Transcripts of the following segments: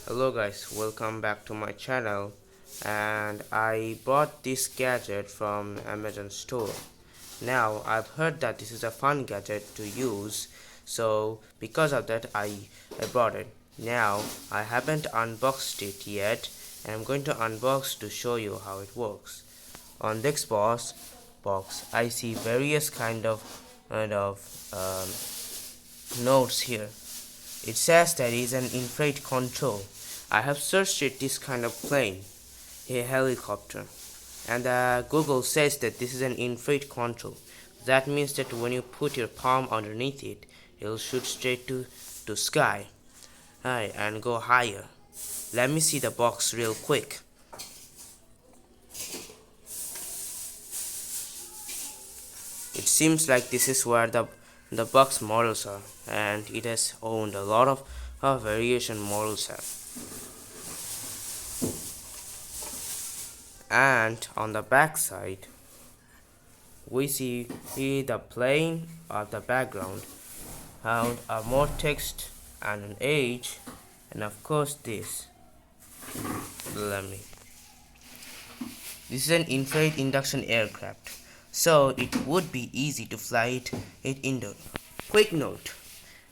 Hello guys, welcome back to my channel. And I bought this gadget from Amazon store. Now I've heard that this is a fun gadget to use, so because of that I bought it. Now I haven't unboxed it yet, and I'm going to unbox to show you how it works. On this box I see various kind of notes here. It says that it is an infrared control. I have searched it this kind of plane, a helicopter, and Google says that this is an infrared control. That means that when you put your palm underneath it, it'll shoot straight to sky, and go higher. Let me see the box real quick. It seems like this is where the box models are, and it has owned a lot of variation models have. And on the back side we see the plane of the background and more text and an age, and of course this is an infrared induction aircraft, so it would be easy to fly it indoor. Quick note,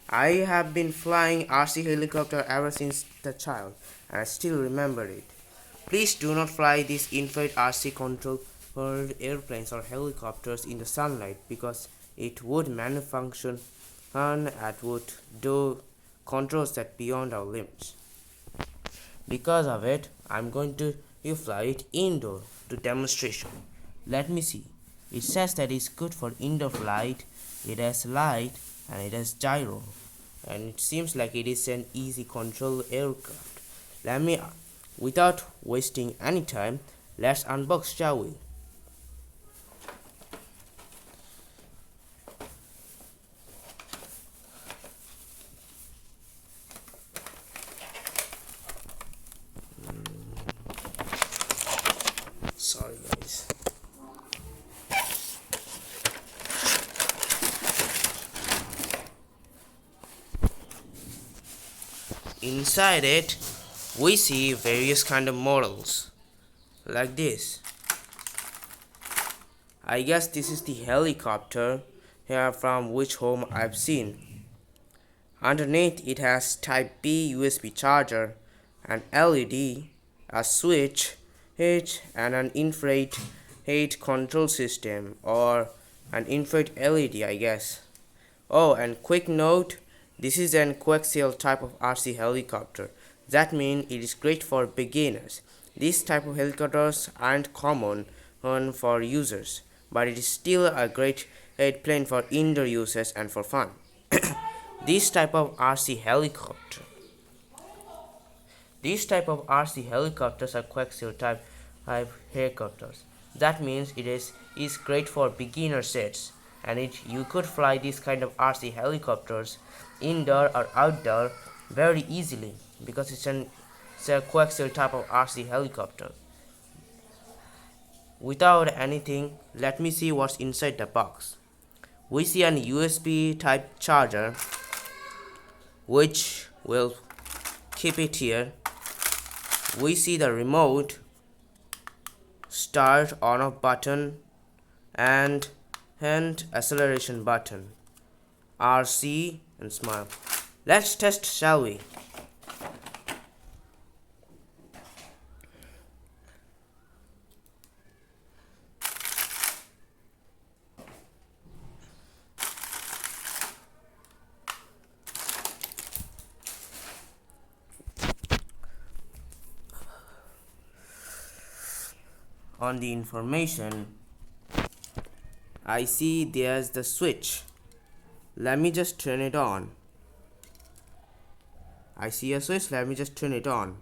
I have been flying RC helicopter ever since the child, and I still remember it. Please do not fly these infrared RC controlled airplanes or helicopters in the sunlight, because it would malfunction and it would do controls that beyond our limits. Because of it, I'm going to fly it indoor to demonstration. Let me see. It says that it's good for indoor flight. It has light and it has gyro, and it seems like it is an easy control aircraft. Without wasting any time, let's unbox, shall we? Sorry guys. Inside it we see various kind of models like this. I guess this is the helicopter here from which home I've seen. Underneath it has type B USB charger, an LED, a switch, and an infrared control system, or an infrared LED, I guess. Oh, and quick note, this is an coaxial type of RC helicopter. That means it is great for beginners. These type of helicopters aren't common for users, but it is still a great plane for indoor uses and for fun. This type of RC helicopter. These type of RC helicopters are coaxial type helicopters. That means it is great for beginner sets, and you could fly these kind of RC helicopters indoor or outdoor very easily, because it's a coaxial type of RC helicopter. Without anything, let me see what's inside the box. We see an USB type charger, which will keep it here. We see the remote, start on off button, and hand acceleration button, RC, and smile. Let's test, shall we? On the information, I see there's the switch. Let me just turn it on. I see a switch, let me just turn it on.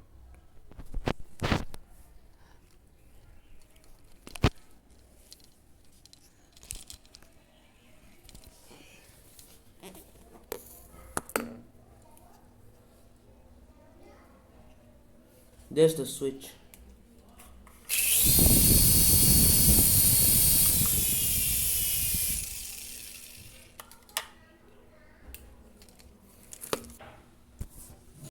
There's the switch.